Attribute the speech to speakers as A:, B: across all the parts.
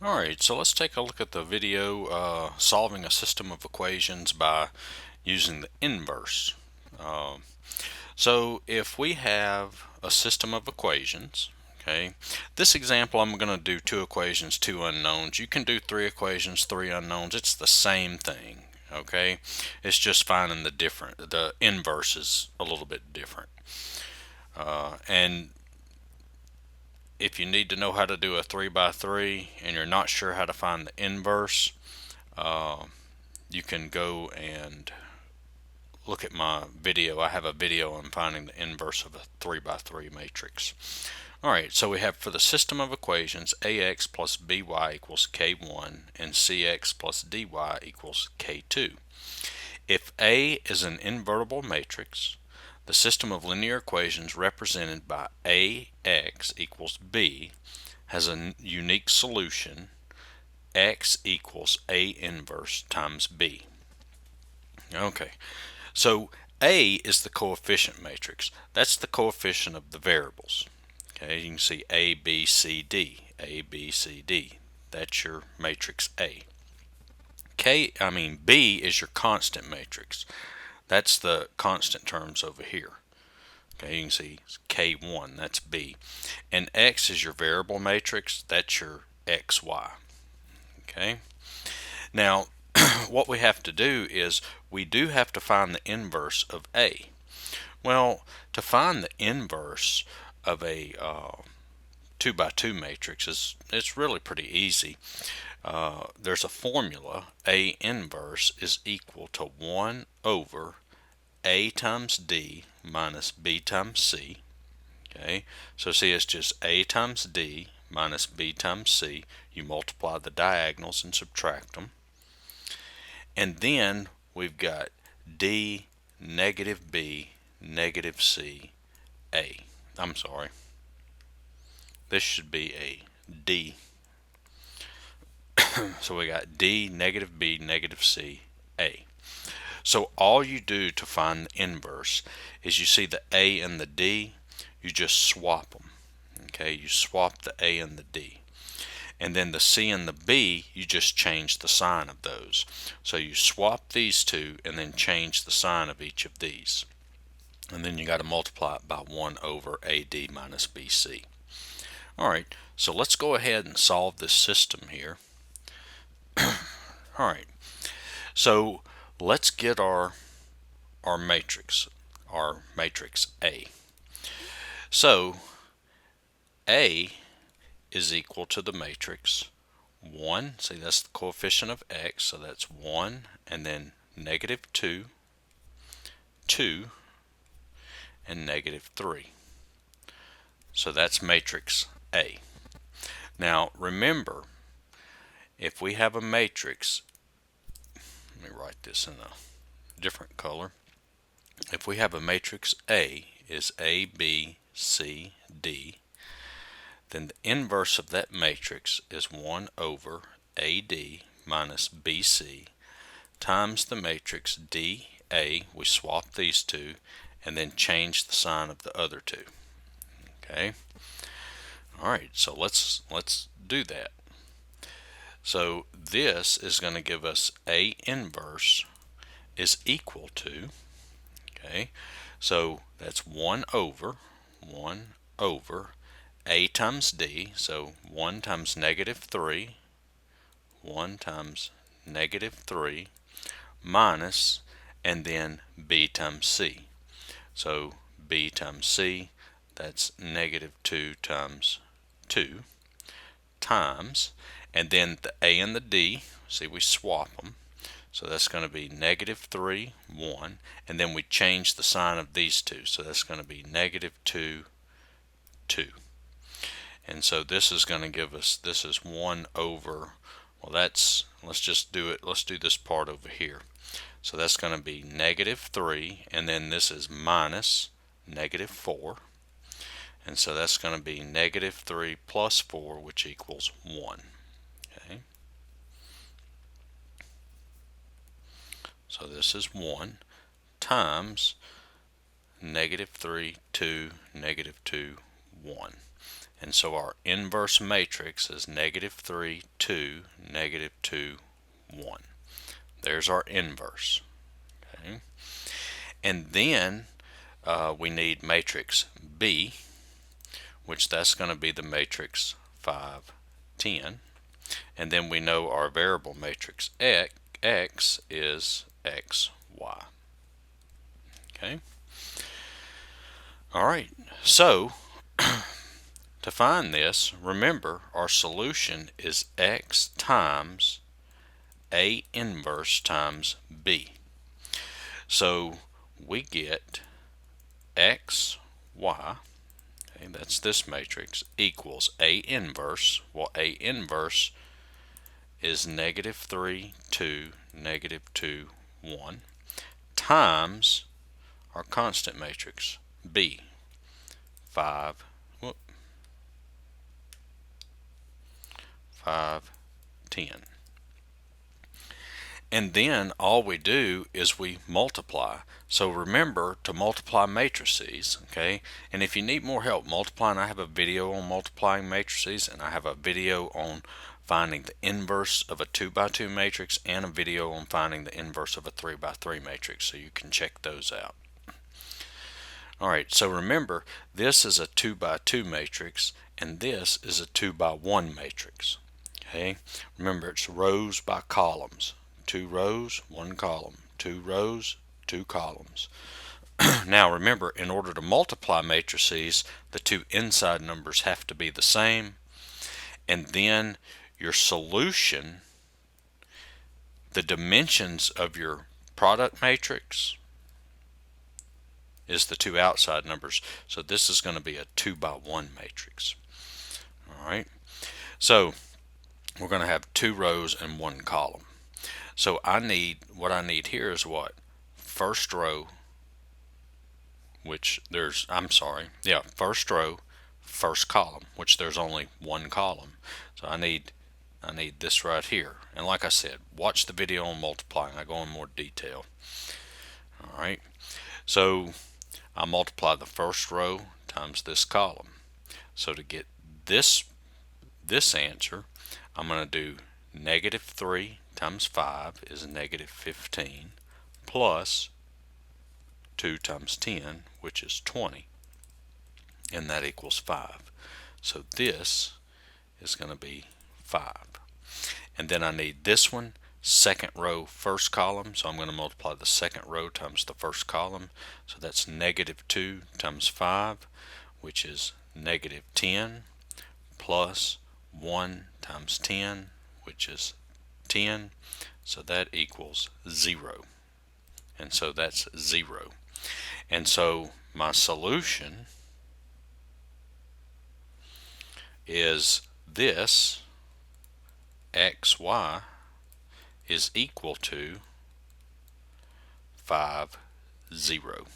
A: Alright, so let's take a look at the video solving a system of equations by using the inverse. Um, so if we have a system of equations, okay, this example I'm going to do two equations, two unknowns. You can do three equations, three unknowns. It's the same thing, okay? It's just finding the inverse is a little bit different. And if you need to know how to do a 3 by 3 and you're not sure how to find the inverse, uh, you can go and look at my video. I have a video on finding the inverse of a 3 by 3 matrix. Alright, so we have for the system of equations ax plus by equals k1 and cx plus dy equals k2. If A is an invertible matrix, the system of linear equations represented by ax equals b has a unique solution x equals A inverse times b. Okay, so A is the coefficient matrix. That's the coefficient of the variables. Okay, you can see A, B, C, D. A, B, C, D. That's your matrix A. B is your constant matrix. That's the constant terms over here. Okay, you can see K1, that's B. And X is your variable matrix. That's your XY. Okay, now what we have to do is we do have to find the inverse of A. Well, to find the inverse of a 2 by 2 matrix it's really pretty easy. There's a formula. A inverse is equal to 1 over A times D minus B times C. Okay, so see, it's just A times D minus B times C. You multiply the diagonals and subtract them. And then we've got D negative B negative C A. I'm sorry. This should be a D. So we got D negative B negative C A. So all you do to find the inverse is you see the A and the D, you just swap them. Okay, you swap the A and the D. And then the C and the B, you just change the sign of those. So you swap these two and then change the sign of each of these. And then you got to multiply it by 1 over AD minus BC. Alright, so let's go ahead and solve this system here. Alright, so let's get our matrix A. So A is equal to the matrix 1, see that's the coefficient of x, so that's 1, and then negative 2, 2, and negative 3. So that's matrix A. Now remember, if we have a matrix, let me write this in a different color. If we have a matrix A is A, B, C, D, then the inverse of that matrix is 1 over AD minus BC times the matrix DA. We swap these two and then change the sign of the other two. Okay. Alright, so let's do that. So this is going to give us A inverse is equal to, okay, so that's 1 over A times D, so 1 times negative 3, 1 times negative 3, minus, and then B times C. So B times C, that's negative 2 times 2, times, and then the A and the D, see we swap them. So that's going to be negative 3, 1, and then we change the sign of these two. So that's going to be negative 2, 2. And so this is going to give us, this is 1 over, well let's just do it, let's do this part over here. So that's going to be negative 3, and then this is minus negative 4. And so that's going to be negative 3 plus 4, which equals 1. Okay. So this is 1 times negative 3, 2, negative 2, 1. And so our inverse matrix is -3, 2, -2, 1. There's our inverse. Okay. And then we need matrix B, which that's going to be the matrix 5, 10. And then we know our variable matrix X is X, Y. Okay. All right. So to find this, remember our solution is X times A inverse times B. So we get X, Y, okay, that's this matrix, equals A inverse. Well, A inverse is -3, 2, -2, 1, times our constant matrix, B, 5, 5, 10. And then all we do is we multiply. So remember to multiply matrices, okay? And if you need more help multiplying, I have a video on multiplying matrices, and I have a video on finding the inverse of a 2x2 matrix, and a video on finding the inverse of a 3x3 matrix, so you can check those out. Alright, so remember, this is a 2x2 matrix, and this is a 2x1 matrix. Okay? Remember, it's rows by columns. 2 rows, 1 column. 2 rows, 2 columns. Now remember, in order to multiply matrices, the two inside numbers have to be the same, and then your solution, the dimensions of your product matrix, is the two outside numbers. So this is going to be a 2x1 matrix. Alright, so we're going to have 2 rows and 1 column. So what I need here is what? First row, which there's, first row, first column, which there's only 1 column. So I need this right here. And like I said, watch the video on multiplying. I go in more detail. Alright, so I multiply the first row times this column. So to get this answer, I'm going to do -3 times 5 is -15, plus 2 times 10, which is 20, and that equals 5. So this is going to be 5. And then I need this one, second row, first column, so I'm going to multiply the second row times the first column. So that's -2 times 5, which is -10, plus 1 times 10, which is 10, so that equals 0. And so that's 0. And so my solution is this, xy is equal to 5, 0.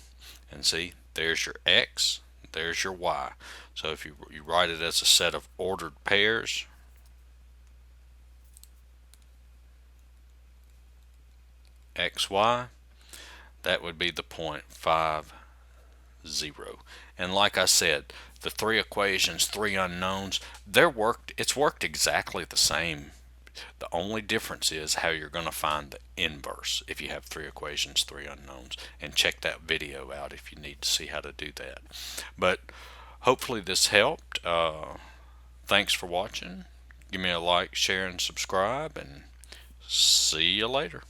A: And see, there's your x, there's your y. So if you write it as a set of ordered pairs, xy, that would be the point 5, 0. And like I said, the 3 equations, 3 unknowns, it's worked exactly the same. The only difference is how you're going to find the inverse if you have 3 equations, 3 unknowns. And check that video out if you need to see how to do that. But hopefully this helped. Thanks for watching. Give me a like, share, and subscribe, and see you later.